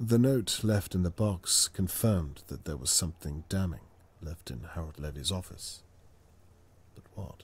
The note left in the box confirmed that there was something damning left in Harold Levy's office. But what?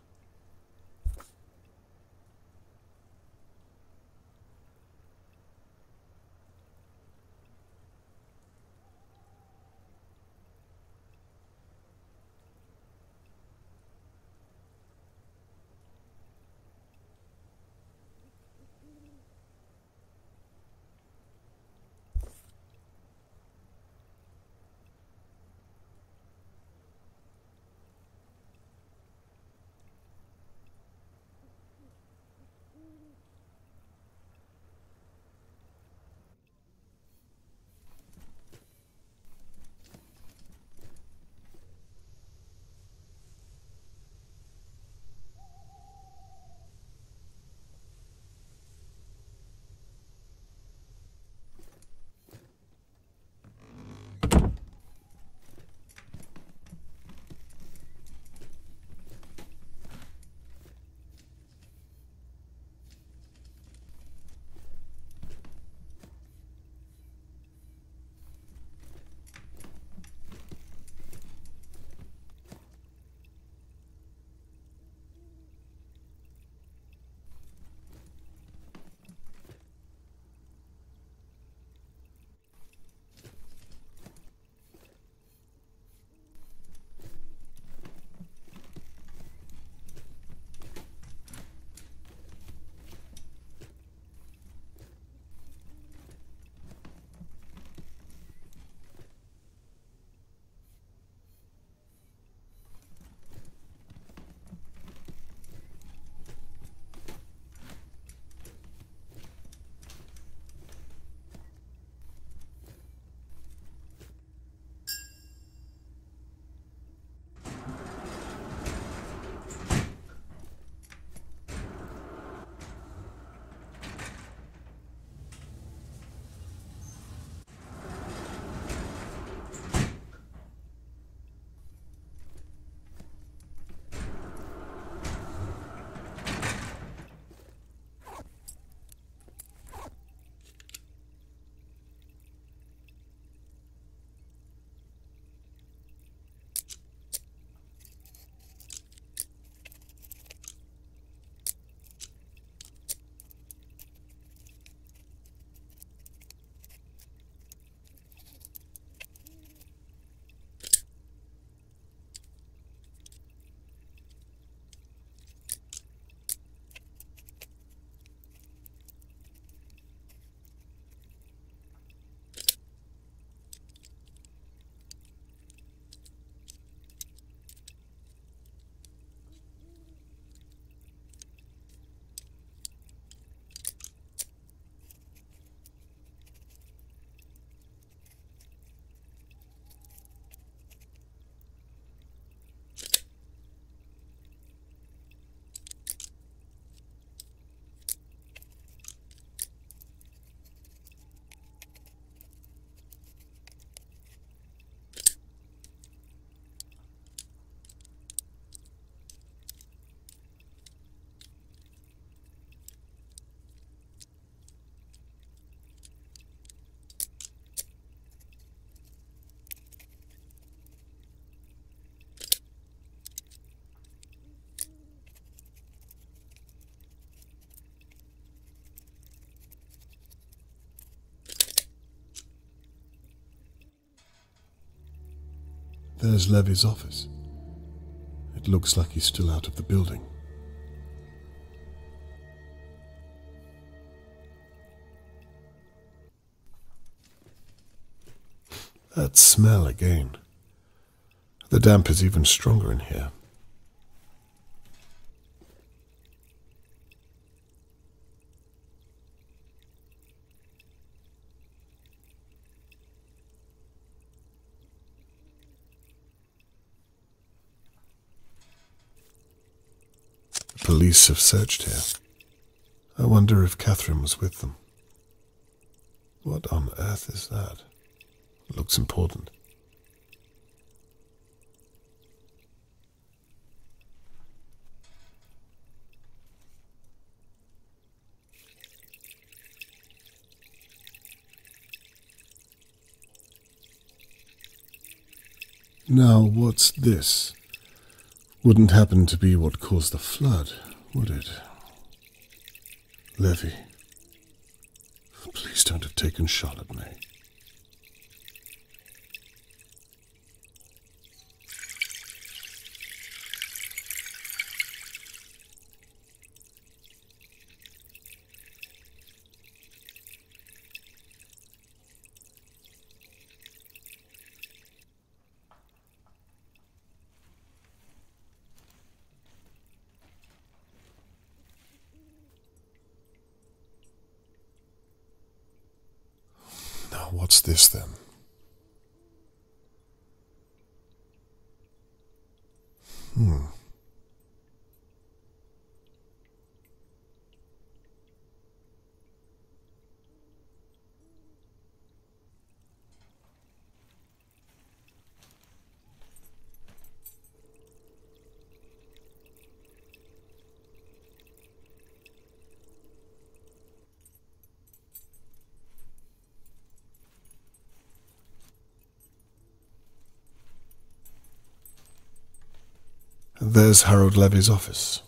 There's Levy's office. It looks like he's still out of the building. That smell again. The damp is even stronger in here. The police have searched here. I wonder if Catherine was with them. What on earth is that? It looks important. Now, what's this? Wouldn't happen to be what caused the flood, would it? Levy, please don't have taken shot at me. Now, what's this then? There's Harold Levy's office.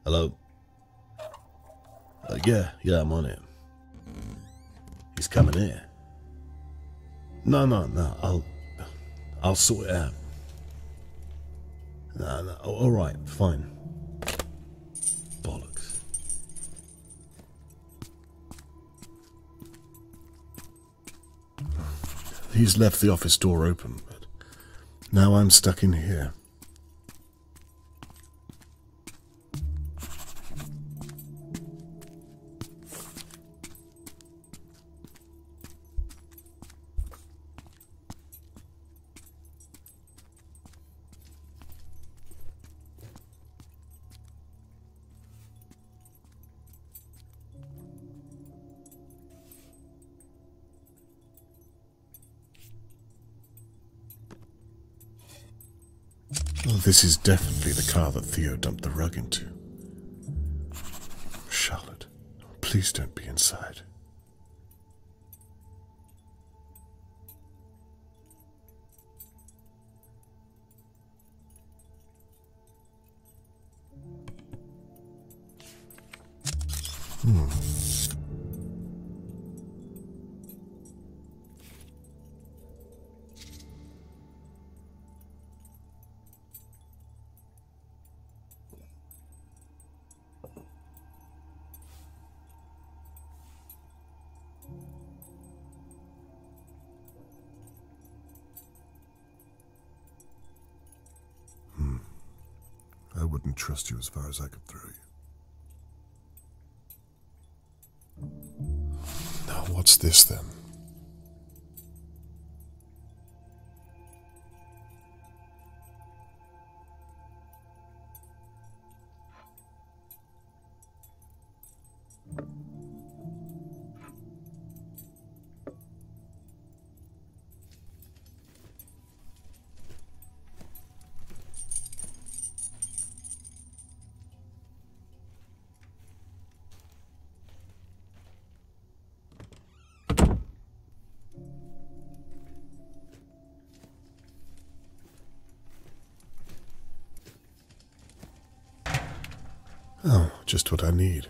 Hello? Yeah, I'm on it. He's coming in. No, I'll sort it out. No, alright, fine. Bollocks. He's left the office door open, but now I'm stuck in here. Well, this is definitely the car that Theo dumped the rug into. Charlotte, please don't be inside. I wouldn't trust you as far as I could throw you. Now, what's this then? Oh, just what I need.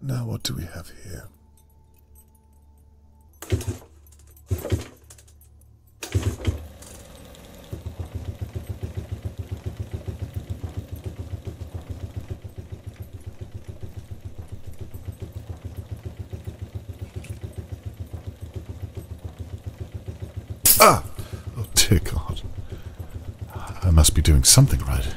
Now what do we have here? Ah! Oh dear God. I must be doing something right.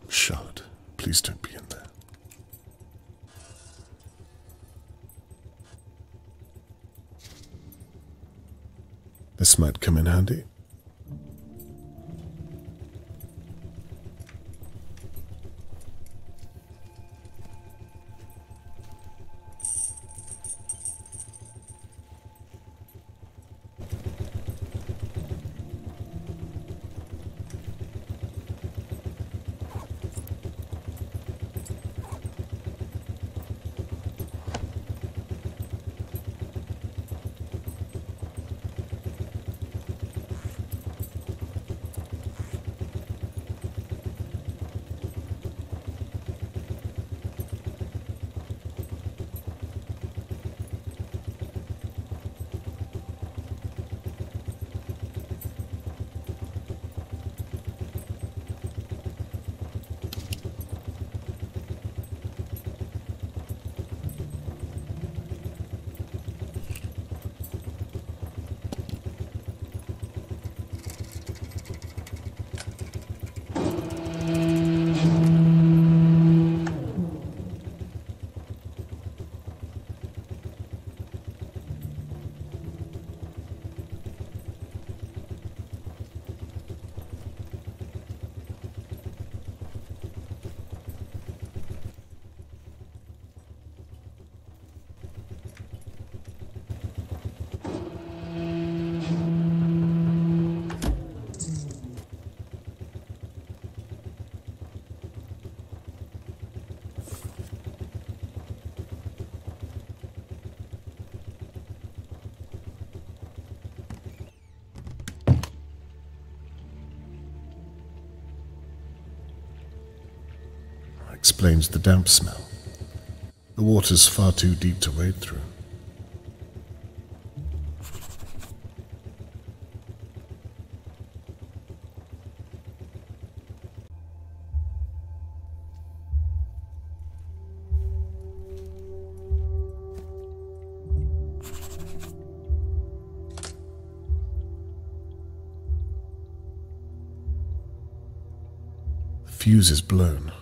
Charlotte, please don't be in there. This might come in handy. Explains the damp smell. The water's far too deep to wade through. The fuse is blown.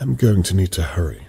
I'm going to need to hurry.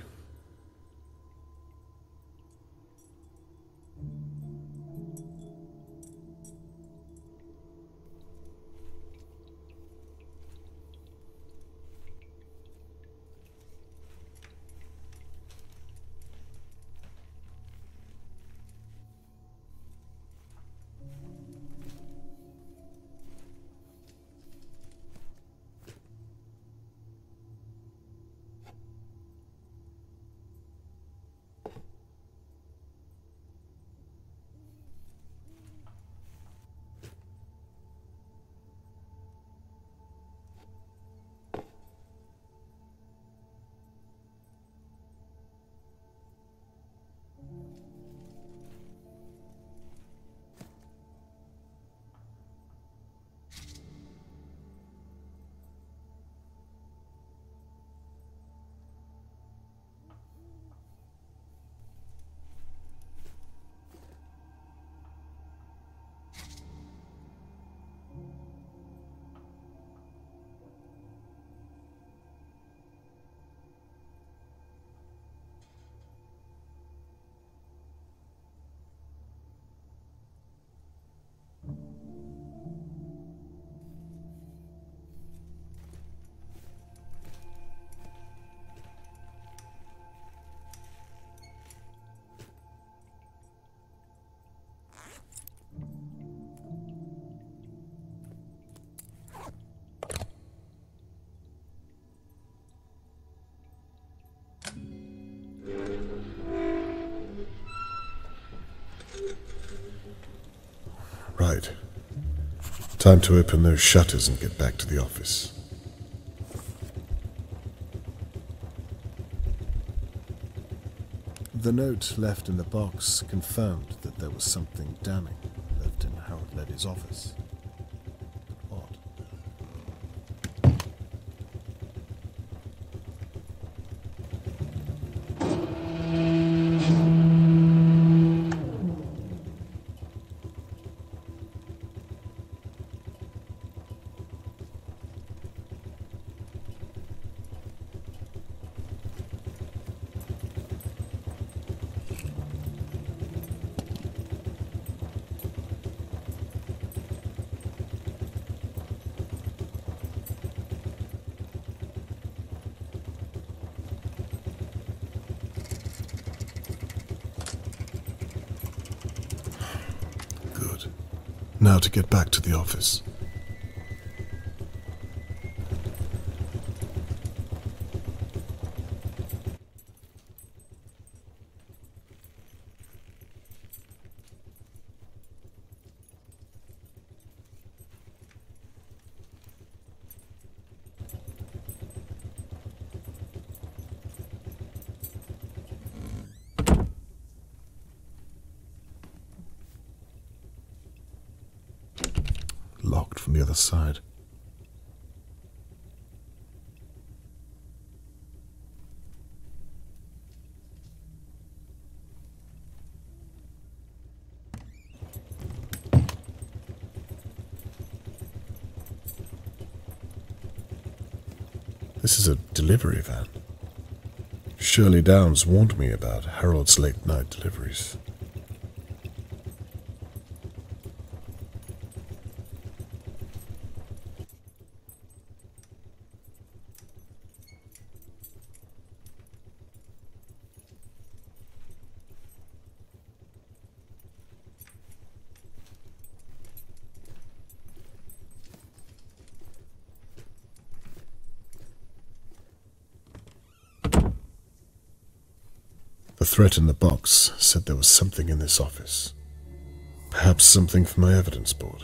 Right. Time to open those shutters and get back to the office. The note left in the box confirmed that there was something damning left in Harold Levy's office. But what? Good. Now to get back to the office. Locked from the other side. This is a delivery van. Shirley Downs warned me about Harold's late-night deliveries. The threat in the box said there was something in this office. Perhaps something for my evidence board.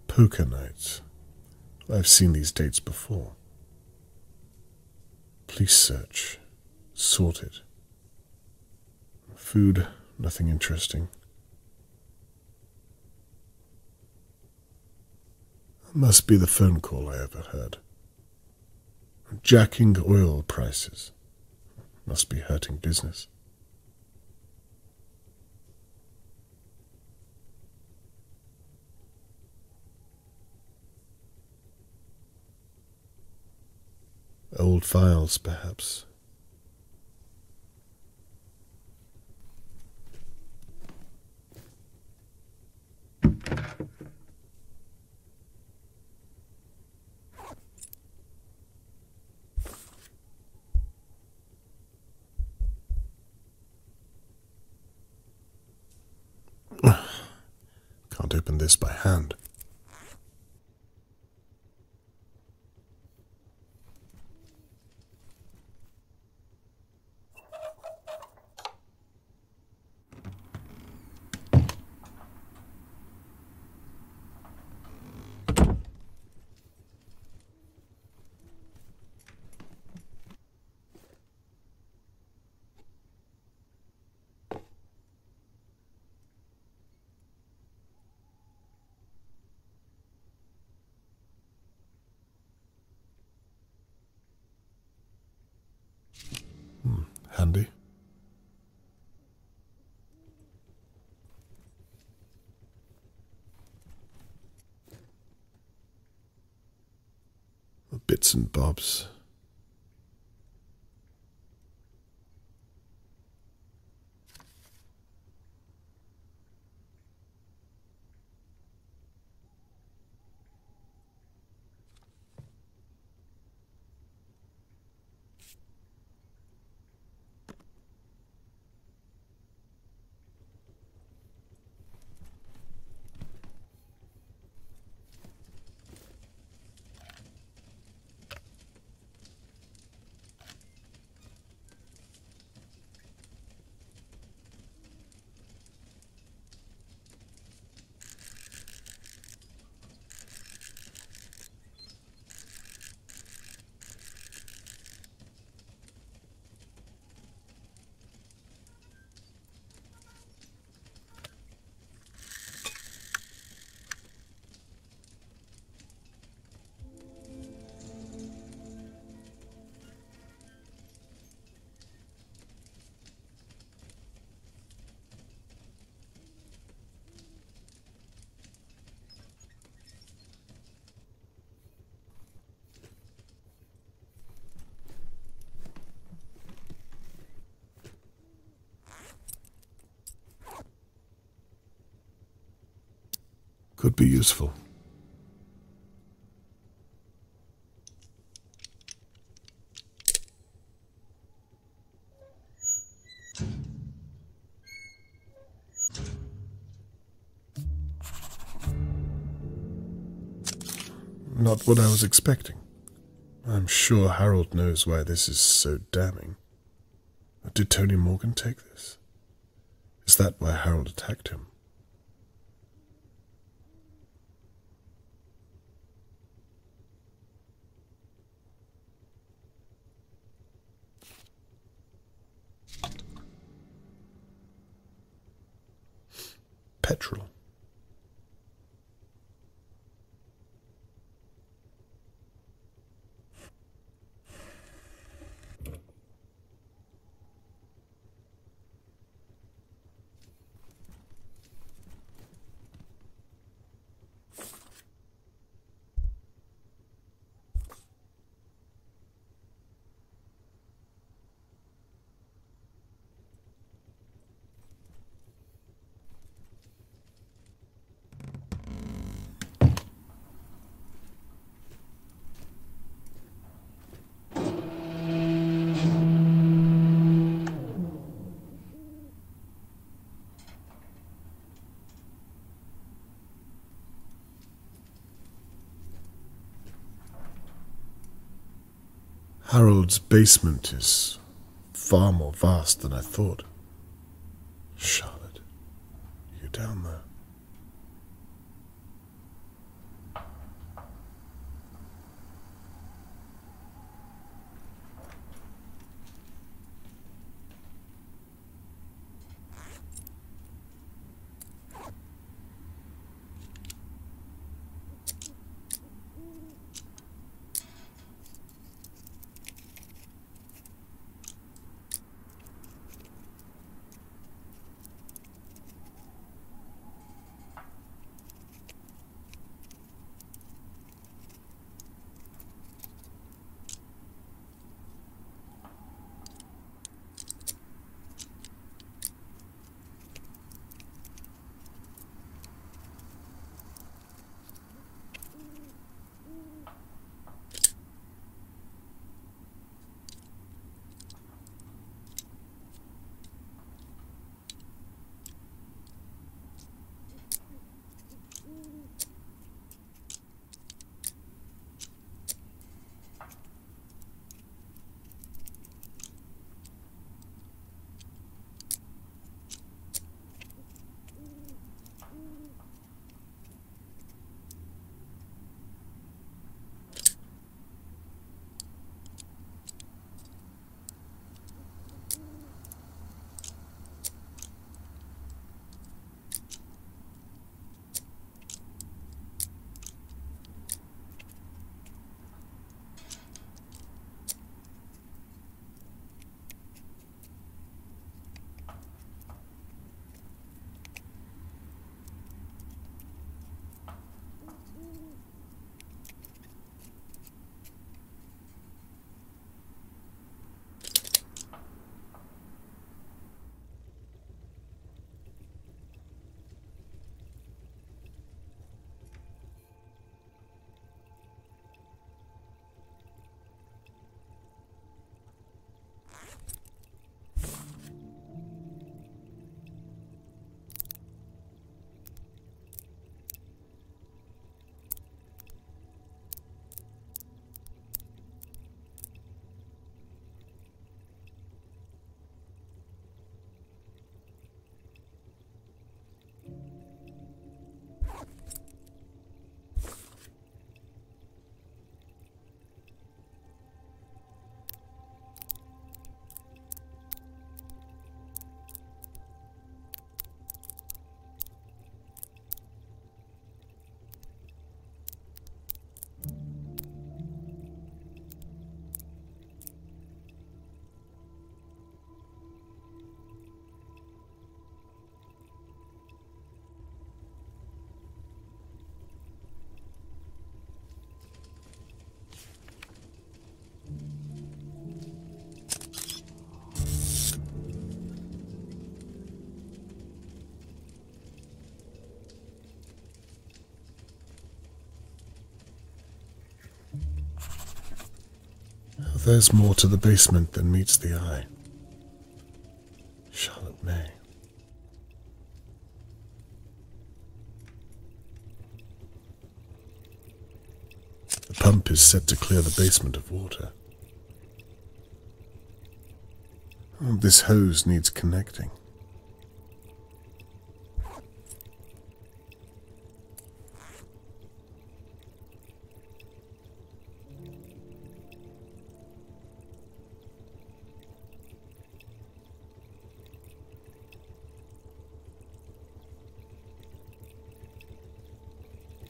Poker night. I've seen these dates before. Police search. Sorted. Food, nothing interesting. Must be the phone call I overheard. Jacking oil prices. Must be hurting business. Old files, perhaps. Can't open this by hand. Handy. Bits and bobs. Could be useful. Not what I was expecting. I'm sure Harold knows why this is so damning. Did Tony Morgan take this? Is that why Harold attacked him? Petrol. Harold's basement is far more vast than I thought. Charlotte, you down there? There's more to the basement than meets the eye. Charlotte May. The pump is set to clear the basement of water. Oh, this hose needs connecting.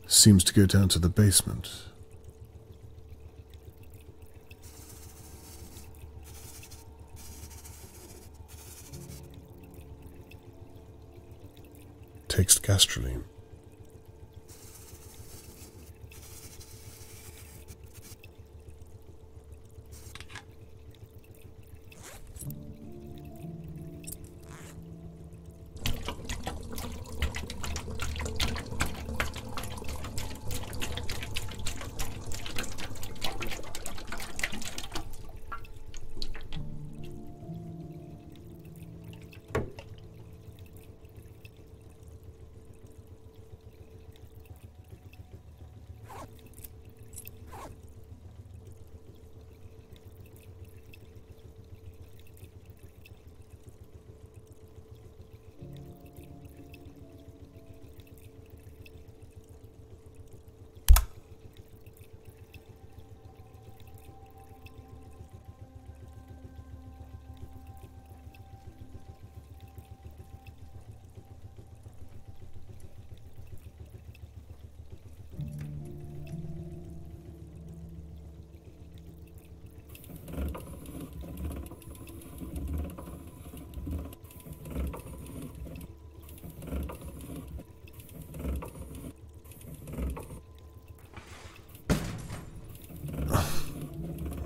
Seems to go down to the basement. Takes gastrolene.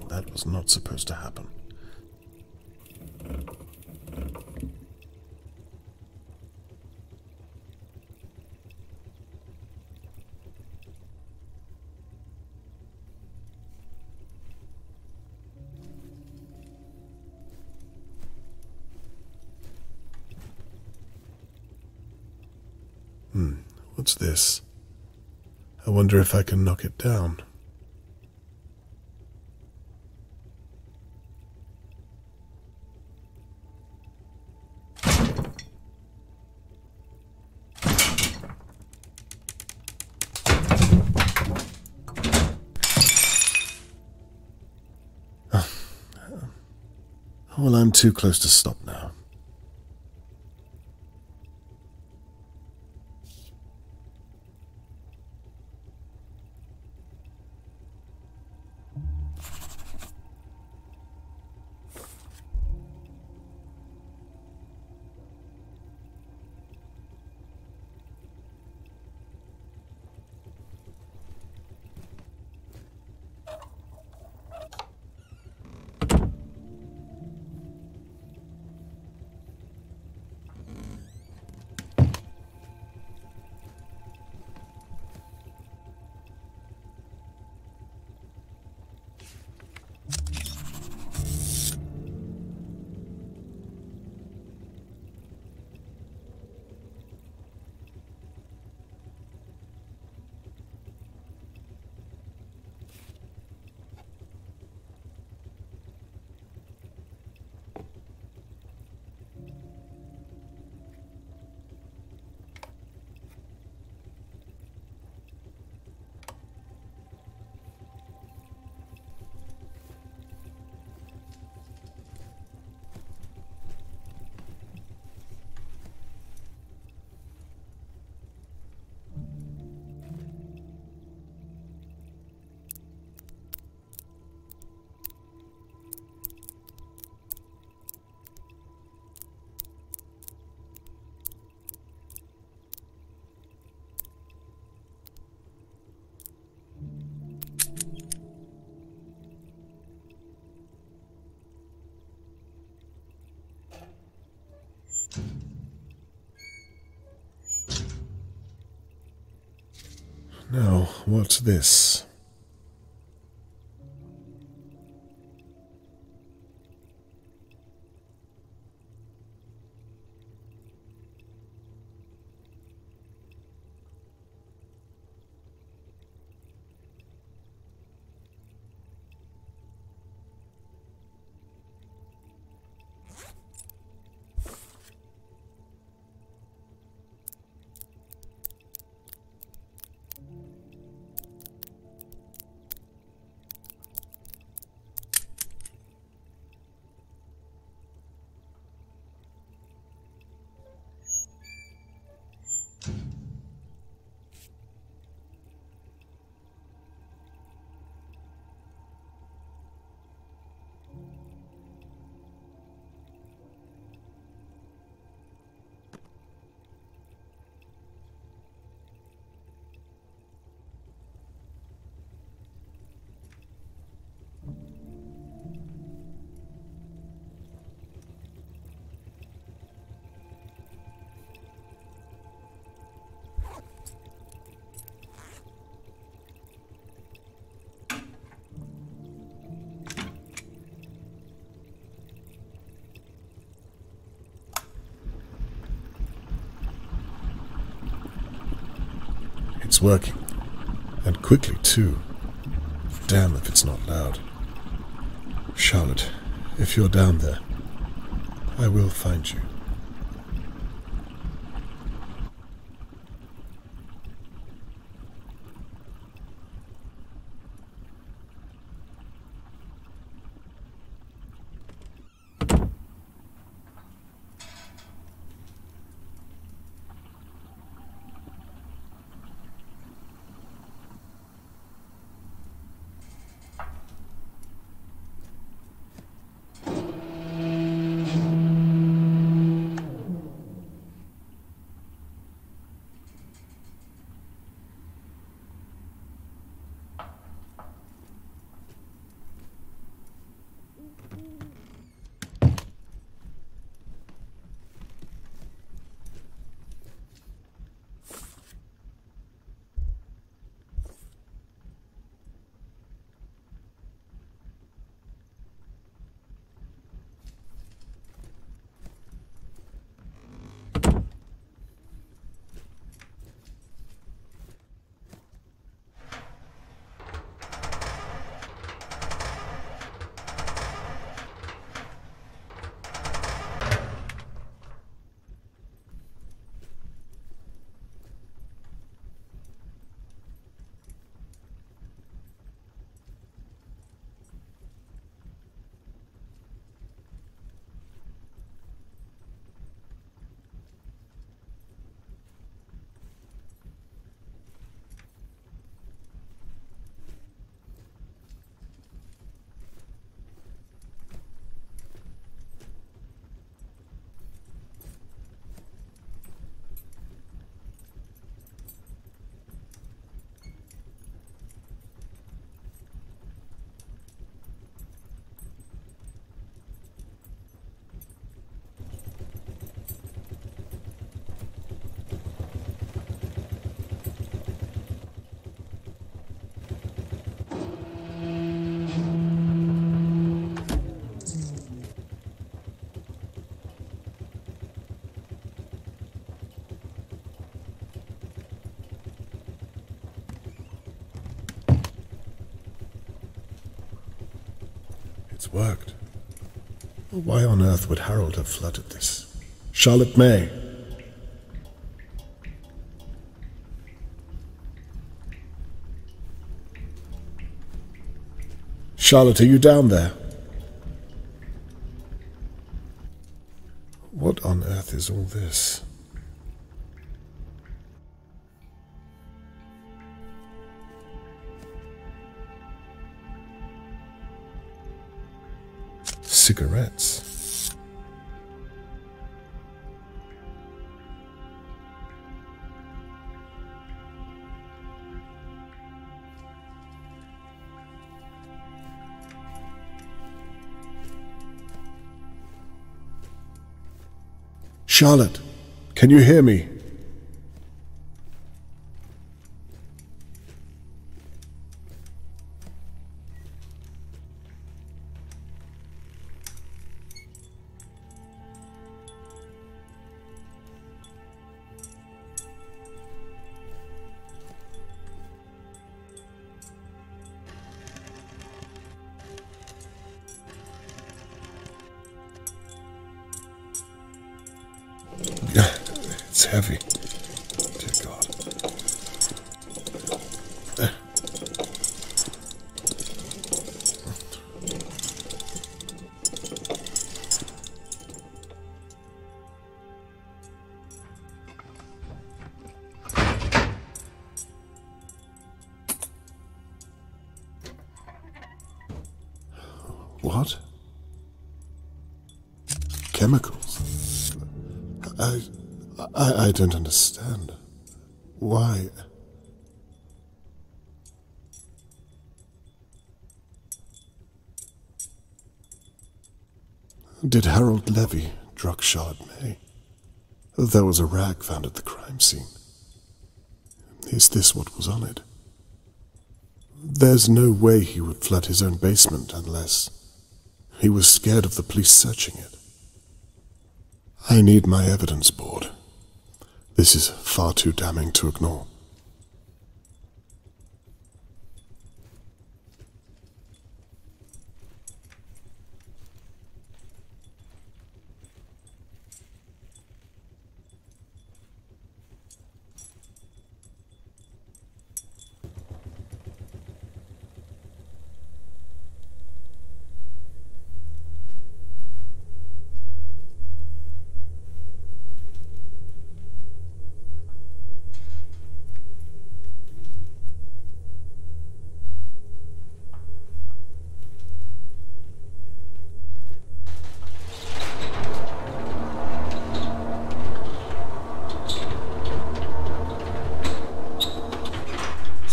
That was not supposed to happen. What's this? I wonder if I can knock it down. Well, I'm too close to stop now. Now, what's this? It's working. And quickly, too. Damn if it's not loud. Charlotte, if you're down there, I will find you. It's worked. Why on earth would Harold have flooded this? Charlotte May. Charlotte, are you down there? What on earth is all this? Cigarettes. Charlotte, can you hear me? It's heavy. Dear God. What? Chemicals? I don't understand. Why? Did Harold Levy drug Charlotte May? There was a rag found at the crime scene. Is this what was on it? There's no way he would flood his own basement unless he was scared of the police searching it. I need my evidence board. This is far too damning to ignore.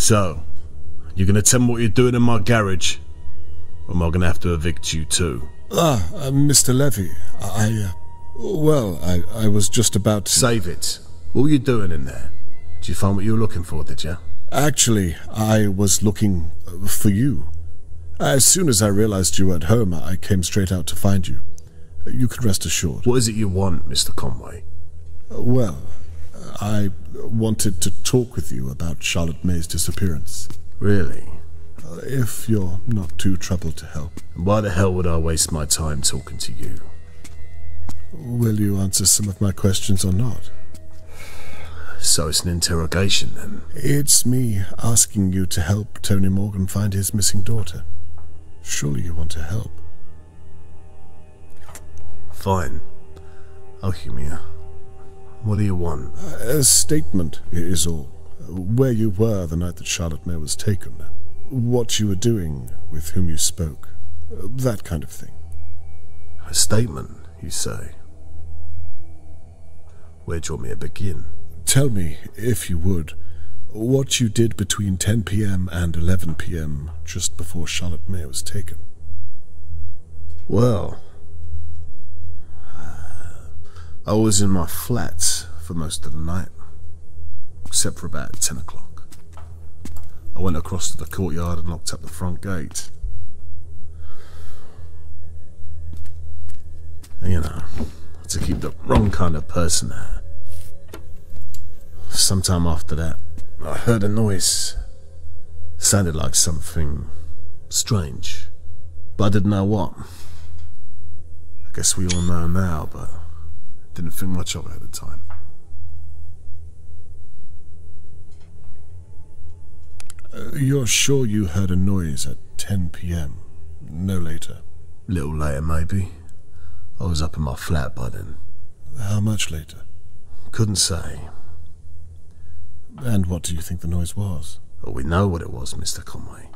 So, you're gonna tell me what you're doing in my garage? Or am I gonna have to evict you too? Mr. Levy, I was just about to... Save it. What were you doing in there? Did you find what you were looking for, did you? Actually, I was looking for you. As soon as I realized you were at home, I came straight out to find you. You can rest assured. What is it you want, Mr. Conway? Well, I wanted to talk with you about Charlotte May's disappearance. Really? If you're not too troubled to help. Why the hell would I waste my time talking to you? Will you answer some of my questions or not? So it's an interrogation, then? It's me asking you to help Tony Morgan find his missing daughter. Surely you want to help. Fine. I'll humor you. What do you want? A statement is all. Where you were the night that Charlotte May was taken. What you were doing, with whom you spoke. That kind of thing. A statement, you say? Where do you want me to begin? Tell me, if you would, what you did between 10 p.m. and 11 p.m. just before Charlotte May was taken. Well, I was in my flat for most of the night, except for about 10 o'clock. I went across to the courtyard and locked up the front gate. And, you know, to keep the wrong kind of person out. Sometime after that, I heard a noise. Sounded like something strange, but I didn't know what. I guess we all know now, but didn't think much of it at the time. You're sure you heard a noise at 10 p.m., no later? A little later, maybe. I was up in my flat by then. How much later? Couldn't say. And what do you think the noise was? Well, we know what it was, Mr. Conway.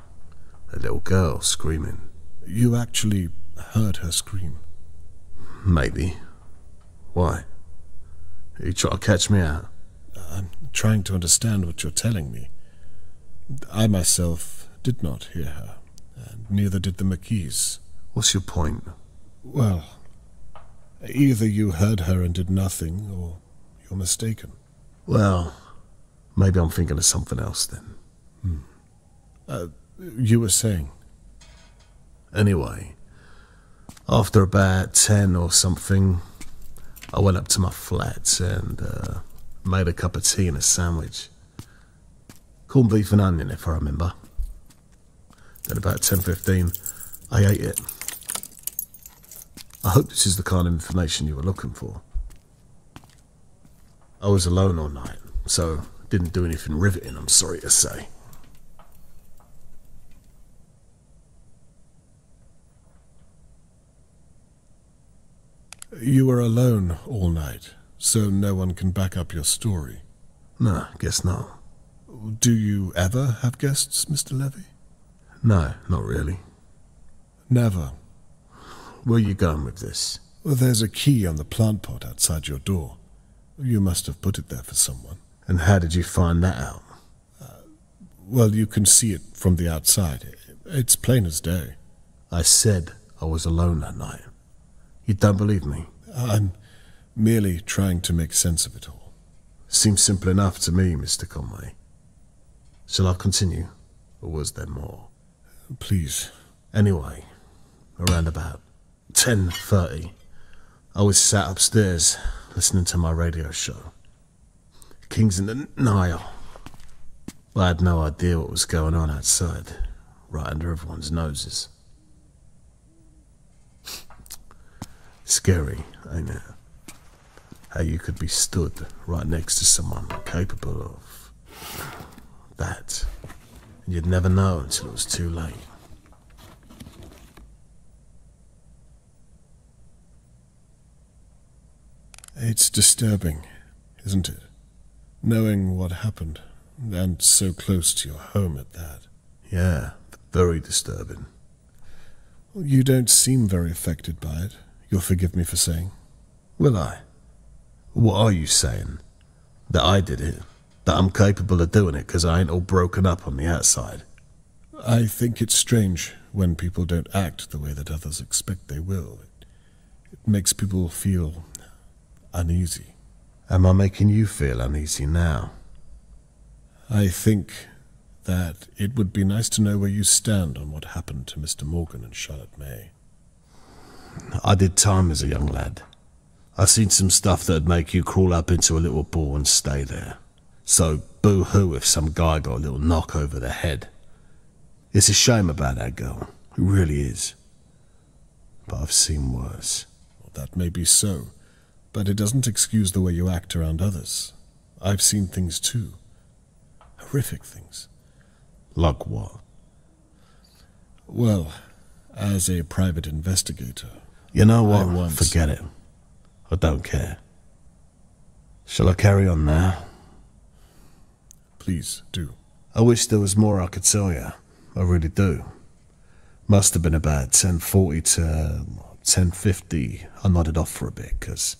A little girl screaming. You actually heard her scream? Maybe. Why? Are you trying to catch me out? I'm trying to understand what you're telling me. I myself did not hear her, and neither did the McKees. What's your point? Well, either you heard her and did nothing, or you're mistaken. Well, maybe I'm thinking of something else then. You were saying? Anyway, after about 10 or something, I went up to my flat and made a cup of tea and a sandwich. Corned beef and onion, if I remember. Then about 10:15, I ate it. I hope this is the kind of information you were looking for. I was alone all night, so didn't do anything riveting, I'm sorry to say. You were alone all night, so no one can back up your story. No, guess not. Do you ever have guests, Mr. Levy? No, not really. Never. Where are you going with this? Well, there's a key on the plant pot outside your door. You must have put it there for someone. And how did you find that out? Well, you can see it from the outside. It's plain as day. I said I was alone that night. You don't believe me? I'm merely trying to make sense of it all. Seems simple enough to me, Mr. Conway. Shall I continue, or was there more? Please. Anyway, around about 10:30, I was sat upstairs listening to my radio show. Kings in the Nile. I had no idea what was going on outside, right under everyone's noses. Scary, ain't it? How you could be stood right next to someone capable of that, and you'd never know until it was too late. It's disturbing, isn't it? Knowing what happened, and so close to your home at that. Yeah, very disturbing. You don't seem very affected by it. You'll forgive me for saying. Will I? What are you saying? That I did it, That I'm capable of doing it because I ain't all broken up on the outside. I think it's strange when people don't act the way that others expect they will. It makes people feel uneasy. Am I making you feel uneasy now? I think that it would be nice to know where you stand on what happened to Mr. Morgan and Charlotte May. I did time as a young lad. I seen some stuff that'd make you crawl up into a little ball and stay there. So boo-hoo if some guy got a little knock over the head. It's a shame about that girl. It really is. But I've seen worse. Well, that may be so, but it doesn't excuse the way you act around others. I've seen things too. Horrific things. Like what? Well, as a private investigator... You know what? Forget it. I don't care. Shall I carry on now? Please do. I wish there was more I could tell you. I really do. Must have been about 10:40 to 10:50. I nodded off for a bit because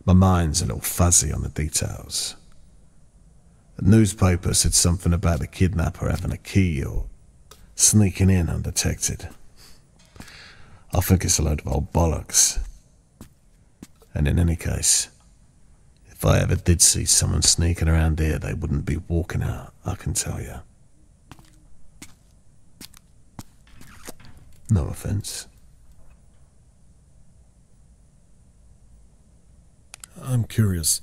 my mind's a little fuzzy on the details. The newspaper said something about the kidnapper having a key or sneaking in undetected. I think it's a load of old bollocks. And in any case, if I ever did see someone sneaking around here, they wouldn't be walking out, I can tell you. No offense. I'm curious.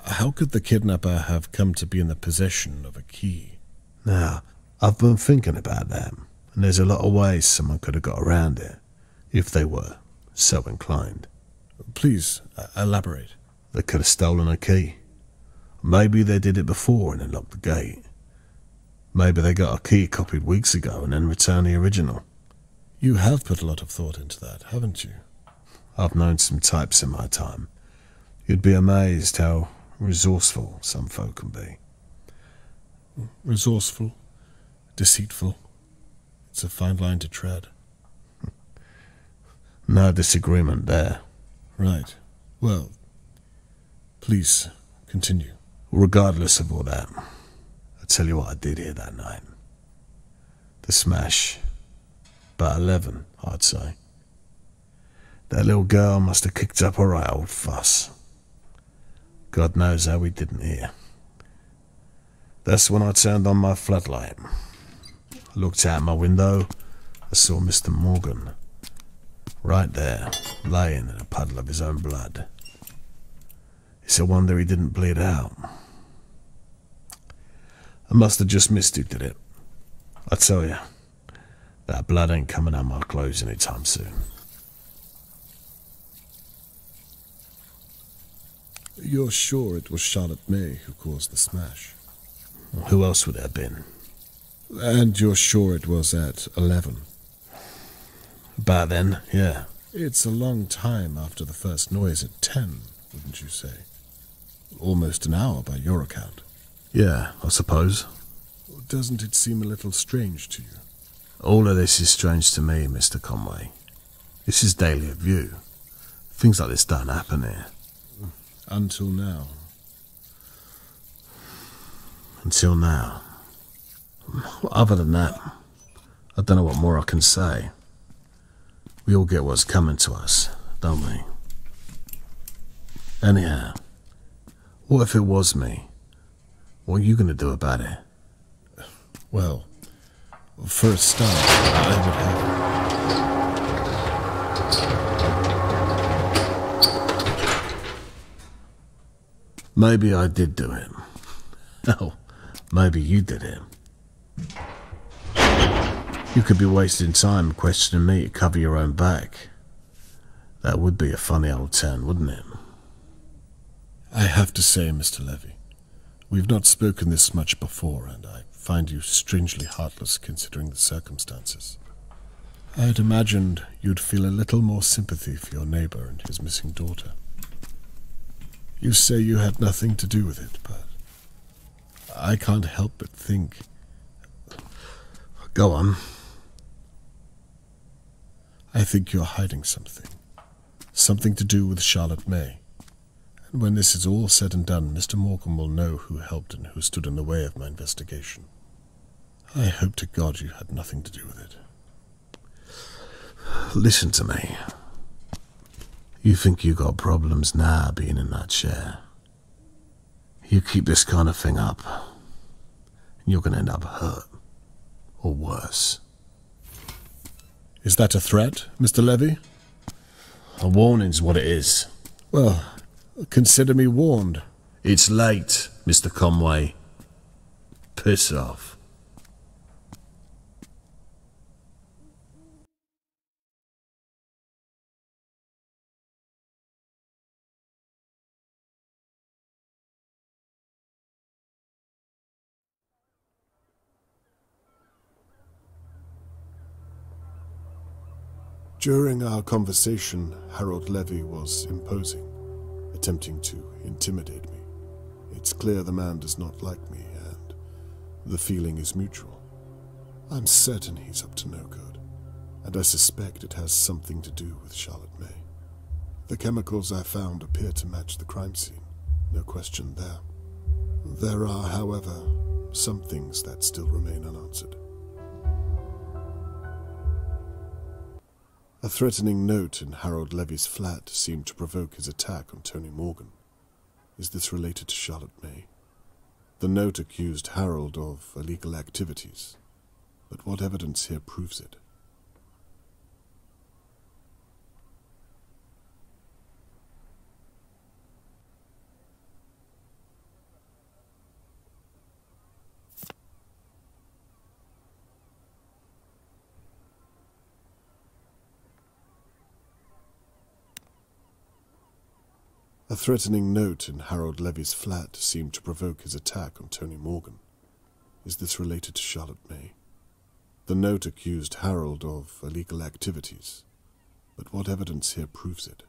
How could the kidnapper have come to be in the possession of a key? Now, I've been thinking about that, and there's a lot of ways someone could have got around it, if they were so inclined. Please, elaborate. They could have stolen a key. Maybe they did it before and then locked the gate. Maybe they got a key copied weeks ago and then returned the original. You have put a lot of thought into that, haven't you? I've known some types in my time. You'd be amazed how resourceful some folk can be. Resourceful, deceitful. It's a fine line to tread. No disagreement there. Right. Well, please, continue. Regardless of all that, I'll tell you what I did here that night. The smash. About 11, I'd say. That little girl must have kicked up a right old fuss. God knows how we didn't hear. That's when I turned on my floodlight. I looked out my window. I saw Mr. Morgan. Right there, laying in a puddle of his own blood. It's a wonder he didn't bleed out. I must have just missed who did it. I tell you, that blood ain't coming out my clothes anytime soon. You're sure it was Charlotte May who caused the smash? Who else would it have been? And you're sure it was at 11? About then, yeah. It's a long time after the first noise at 10, wouldn't you say? Almost an hour by your account. Yeah, I suppose. Doesn't it seem a little strange to you? All of this is strange to me, Mr. Conway. This is Dahlia View. Things like this don't happen here. Until now. Until now. Other than that, I don't know what more I can say. We all get what's coming to us, don't we? Anyhow, what if it was me? What are you going to do about it? Well, for a start, I would have... Maybe I did do it. Hell, maybe you did it. You could be wasting time questioning me to cover your own back. That would be a funny old turn, wouldn't it? I have to say, Mr. Levy, we've not spoken this much before, and I find you strangely heartless considering the circumstances. I had imagined you'd feel a little more sympathy for your neighbor and his missing daughter. You say you had nothing to do with it, but I can't help but think... Go on. I think you're hiding something. Something to do with Charlotte May. And when this is all said and done, Mr. Morgan will know who helped and who stood in the way of my investigation. I hope to God you had nothing to do with it. Listen to me. You think you got problems now being in that chair. You keep this kind of thing up, and you're going to end up hurt. Or worse. Is that a threat, Mr. Levy? A warning's what it is. Well, consider me warned. It's late, Mr. Conway. Piss off. During our conversation, Harold Levy was imposing, attempting to intimidate me. It's clear the man does not like me, and the feeling is mutual. I'm certain he's up to no good, and I suspect it has something to do with Charlotte May. The chemicals I found appear to match the crime scene, no question there. There are, however, some things that still remain unanswered. A threatening note in Harold Levy's flat seemed to provoke his attack on Tony Morgan. Is this related to Charlotte May? The note accused Harold of illegal activities, but what evidence here proves it? A threatening note in Harold Levy's flat seemed to provoke his attack on Tony Morgan. Is this related to Charlotte May? The note accused Harold of illegal activities, but what evidence here proves it?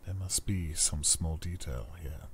There must be some small detail here.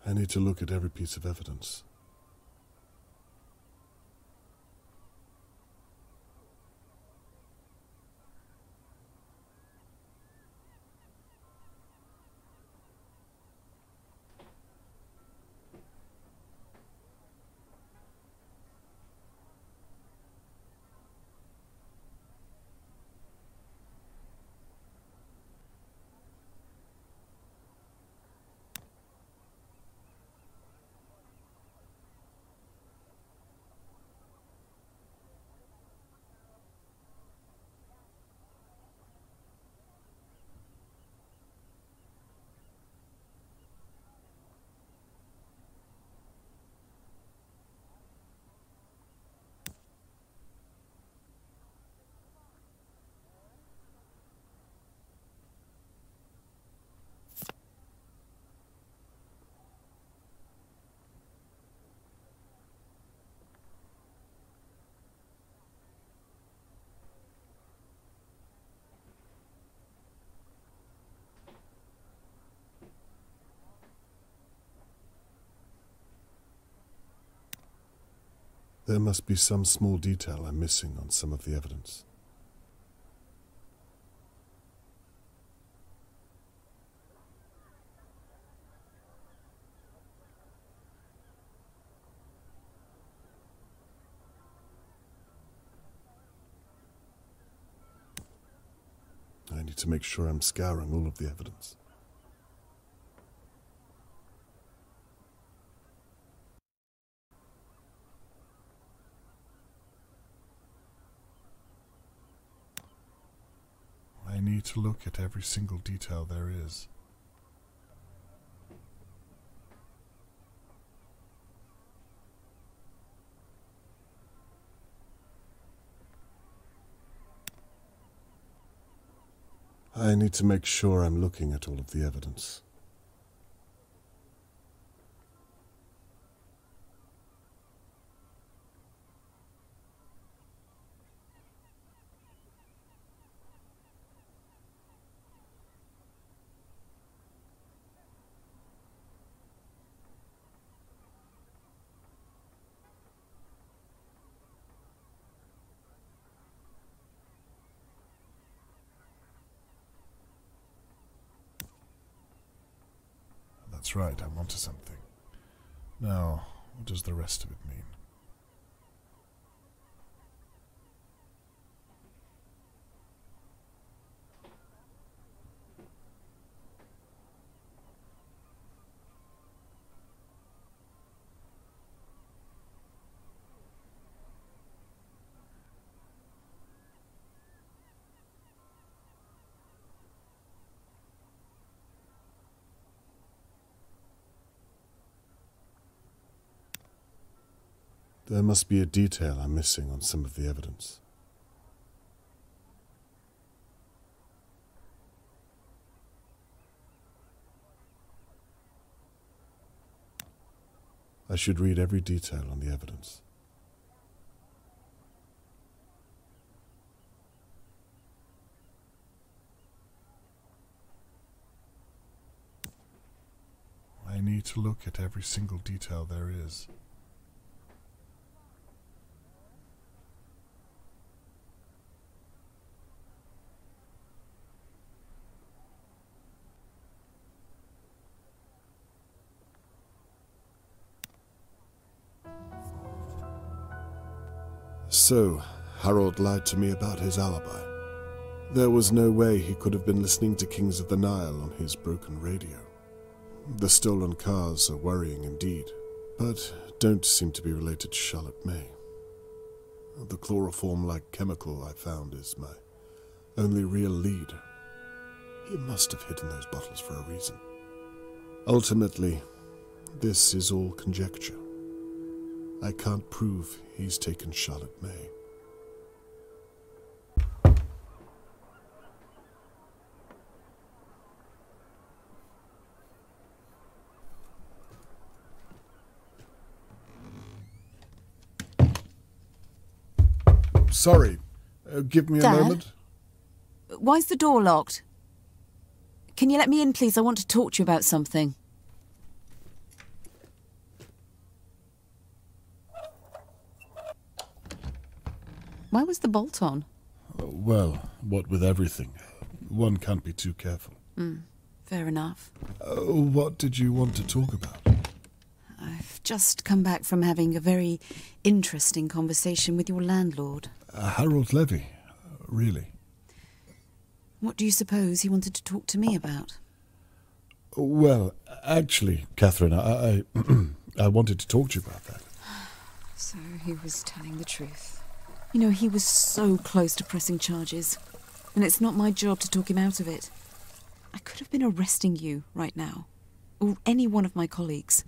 I need to look at every piece of evidence. There must be some small detail I'm missing on some of the evidence. I need to make sure I'm scouring all of the evidence. I need to look at every single detail there is. I need to make sure I'm looking at all of the evidence. That's right, I'm onto something. Now, what does the rest of it mean? There must be a detail I'm missing on some of the evidence. I should read every detail on the evidence. I need to look at every single detail there is. So, Harold lied to me about his alibi. There was no way he could have been listening to Kings of the Nile on his broken radio. The stolen cars are worrying indeed, but don't seem to be related to Charlotte May. The chloroform-like chemical I found is my only real lead. He must have hidden those bottles for a reason. Ultimately, this is all conjecture. I can't prove he's taken Charlotte May. Sorry, give me a Dad? moment. Why's the door locked? Can you let me in, please? I want to talk to you about something. Why was the bolt on? Well, what with everything, one can't be too careful. Fair enough. What did you want to talk about? I've just come back from having a very interesting conversation with your landlord. Harold Levy, really? What do you suppose he wanted to talk to me about? Well, actually, Catherine, I wanted to talk to you about that. So he was telling the truth. You know, he was so close to pressing charges, and it's not my job to talk him out of it. I could have been arresting you right now, or any one of my colleagues,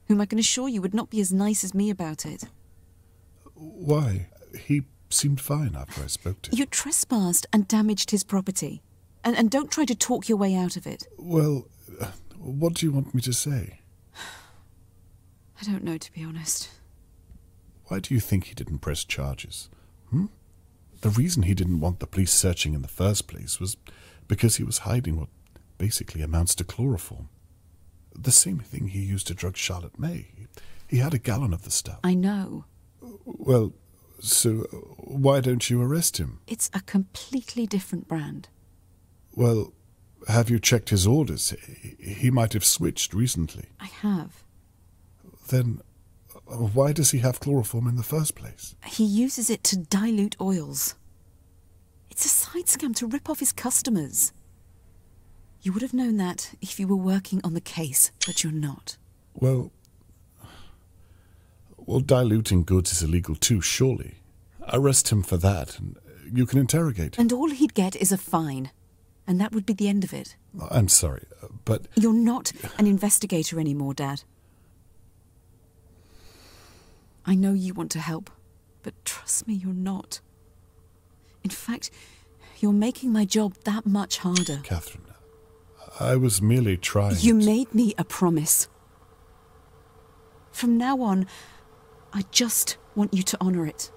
whom I can assure you would not be as nice as me about it. Why? He seemed fine after I spoke to him. You trespassed and damaged his property, and don't try to talk your way out of it. Well, what do you want me to say? I don't know, to be honest. Why do you think he didn't press charges? The reason he didn't want the police searching in the first place was because he was hiding what basically amounts to chloroform. The same thing he used to drug Charlotte May. He had a gallon of the stuff. I know. Well, so why don't you arrest him? It's a completely different brand. Well, have you checked his orders? He might have switched recently. I have. Then why does he have chloroform in the first place? He uses it to dilute oils. It's a side scam to rip off his customers. You would have known that if you were working on the case, but you're not. Well, diluting goods is illegal too, surely. Arrest him for that, and you can interrogate him. And all he'd get is a fine. And that would be the end of it. I'm sorry, but... You're not an investigator anymore, Dad. I know you want to help, but trust me, you're not. In fact, you're making my job that much harder. Catherine, I was merely trying You made me a promise. From now on, I just want you to honour it.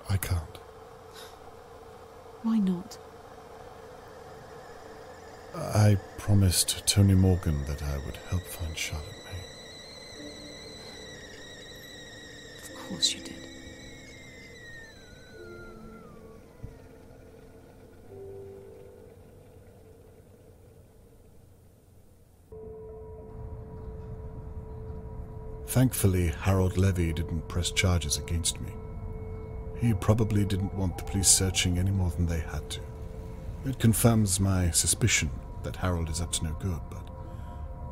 I can't. Why not? I promised Tony Morgan that I would help find Charlotte May. Of course you did. Thankfully, Harold Levy didn't press charges against me. He probably didn't want the police searching any more than they had to. It confirms my suspicion that Harold is up to no good, but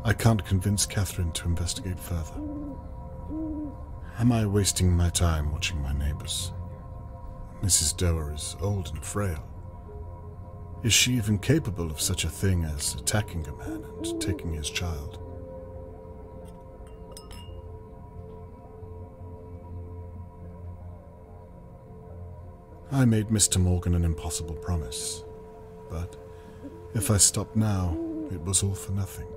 I can't convince Catherine to investigate further. Am I wasting my time watching my neighbours? Mrs. Doer is old and frail. Is she even capable of such a thing as attacking a man and taking his child? I made Mr. Morgan an impossible promise, but if I stopped now, it was all for nothing.